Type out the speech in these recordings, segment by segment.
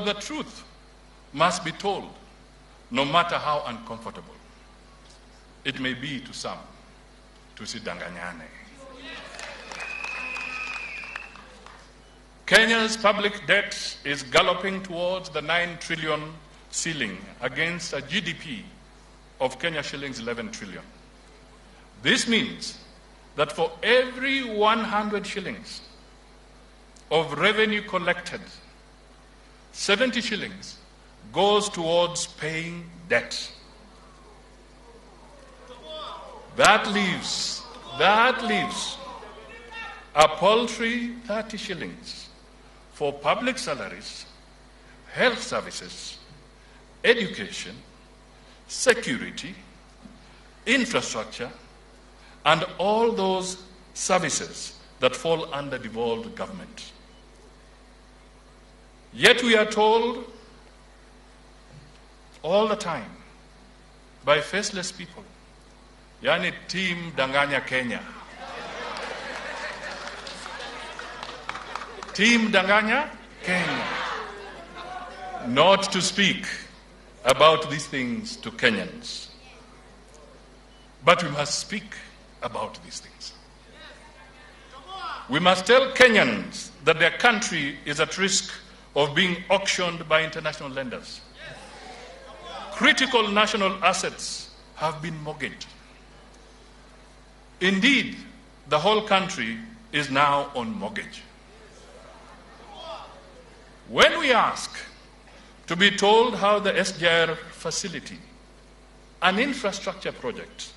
The truth must be told, no matter how uncomfortable it may be to some. Tusidanganyane. Kenya's public debt is galloping towards the 9 trillion ceiling against a GDP of Kenya shillings 11 trillion. This means that for every 100 shillings of revenue collected, 70 shillings goes towards paying debt. That leaves a paltry 30 shillings for public salaries, health services, education, security, infrastructure, and all those services that fall under devolved government. Yet we are told all the time by faceless people, yani team Danganya Kenya. Team Danganya Kenya. Not to speak about these things to Kenyans. But we must speak about these things. We must tell Kenyans that their country is at risk of being auctioned by international lenders. Critical national assets have been mortgaged. Indeed, the whole country is now on mortgage. When we ask to be told how the SGR facility, an infrastructure project,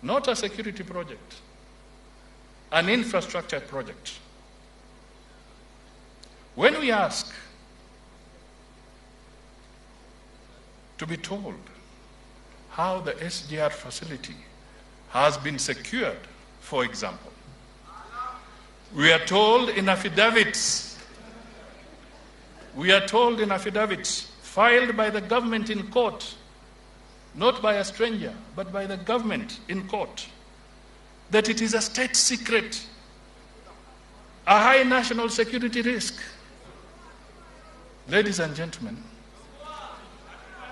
not a security project, an infrastructure project, when we ask to be told how the SGR facility has been secured, for example, we are told in affidavits filed by the government in court, not by a stranger, but by the government in court, that it is a state secret, a high national security risk. Ladies and gentlemen,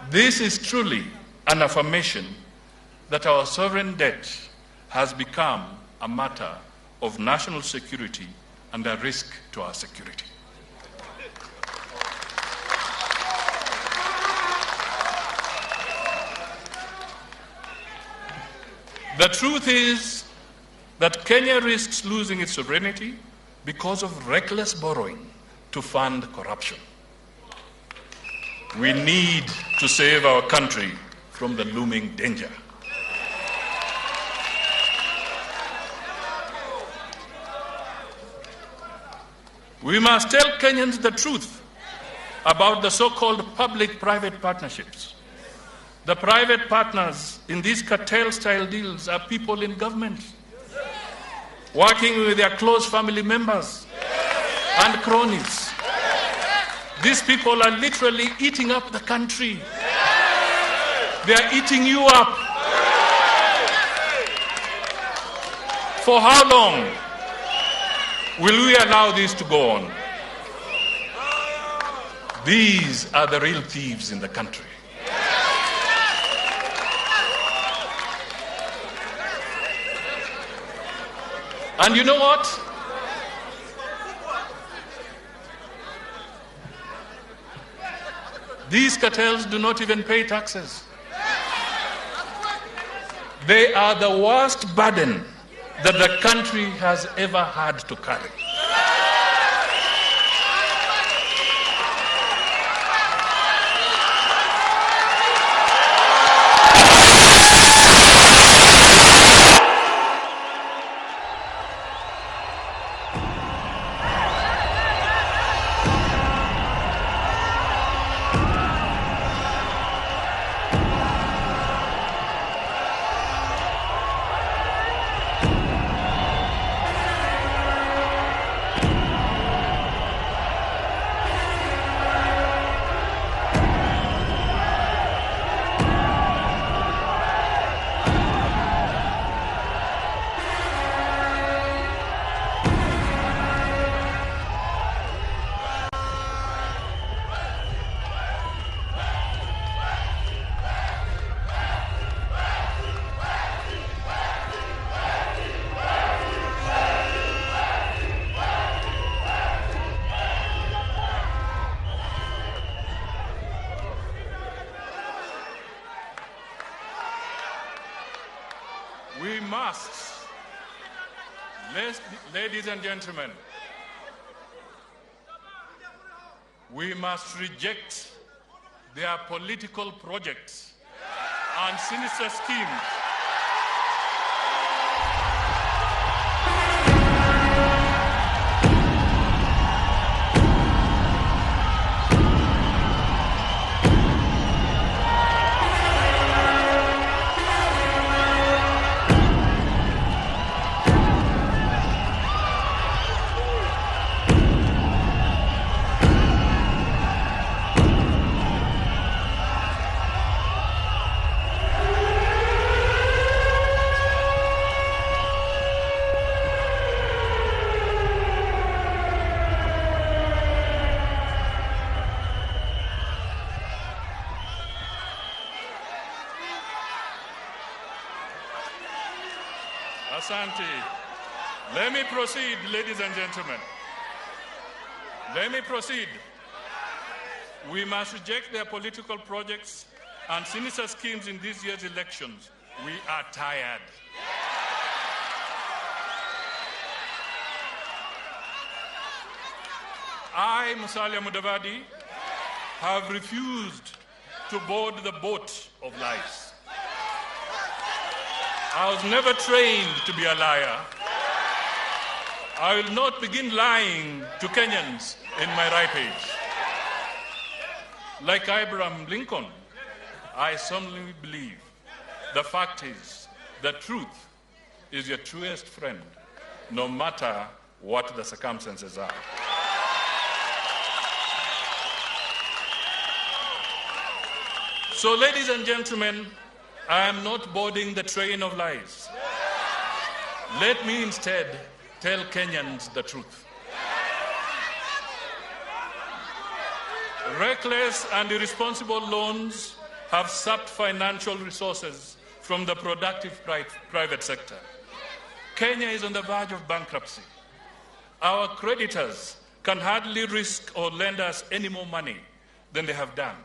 this is truly an affirmation that our sovereign debt has become a matter of national security and a risk to our security. The truth is that Kenya risks losing its sovereignty because of reckless borrowing to fund corruption. We need to save our country from the looming danger. We must tell Kenyans the truth about the so-called public-private partnerships. The private partners in these cartel-style deals are people in government, working with their close family members and cronies. These people are literally eating up the country. They are eating you up. For how long will we allow this to go on? These are the real thieves in the country. And you know what? These cartels do not even pay taxes. They are the worst burden that the country has ever had to carry. must, ladies and gentlemen, we must reject their political projects and sinister schemes. Asante. Let me proceed, ladies and gentlemen. Let me proceed. We must reject their political projects and sinister schemes in this year's elections. We are tired. I, Musalia Mudavadi, have refused to board the boat of lies. I was never trained to be a liar. I will not begin lying to Kenyans in my ripe age. Like Abraham Lincoln, I solemnly believe the fact is the truth is your truest friend, no matter what the circumstances are. So, ladies and gentlemen, I am not boarding the train of lies. Let me instead tell Kenyans the truth. Reckless and irresponsible loans have sapped financial resources from the productive private sector. Kenya is on the verge of bankruptcy. Our creditors can hardly risk or lend us any more money than they have done.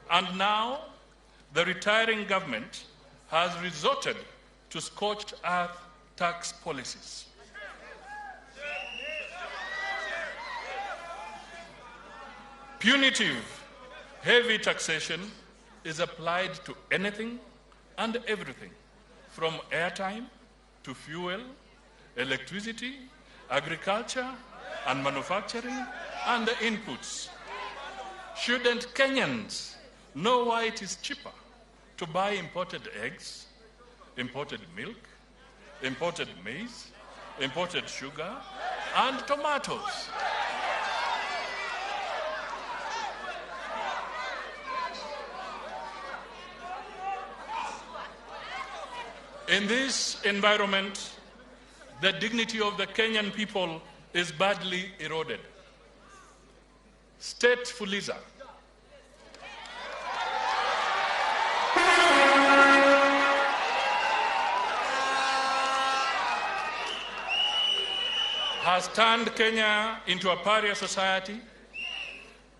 And now, the retiring government has resorted to scorched earth tax policies. Punitive, heavy taxation is applied to anything and everything, from airtime to fuel, electricity, agriculture, and manufacturing, and the inputs. Shouldn't Kenyans know why it is cheaper to buy imported eggs, imported milk, imported maize, imported sugar, and tomatoes? In this environment, the dignity of the Kenyan people is badly eroded. State Fuliza has turned Kenya into a pariah society.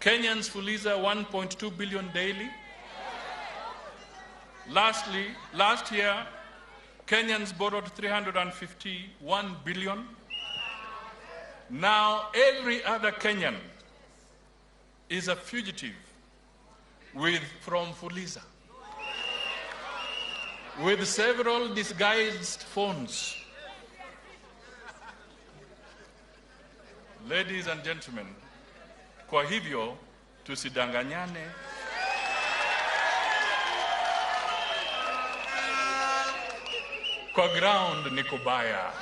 Kenyans Fuliza 1.2 billion daily. Lastly, last year, Kenyans borrowed 351 billion. Now every other Kenyan is a fugitive from Fuliza, with several disguised phones. Ladies and gentlemen, kwa hivyo tusidanganyane. Kwa ground ni kubaya.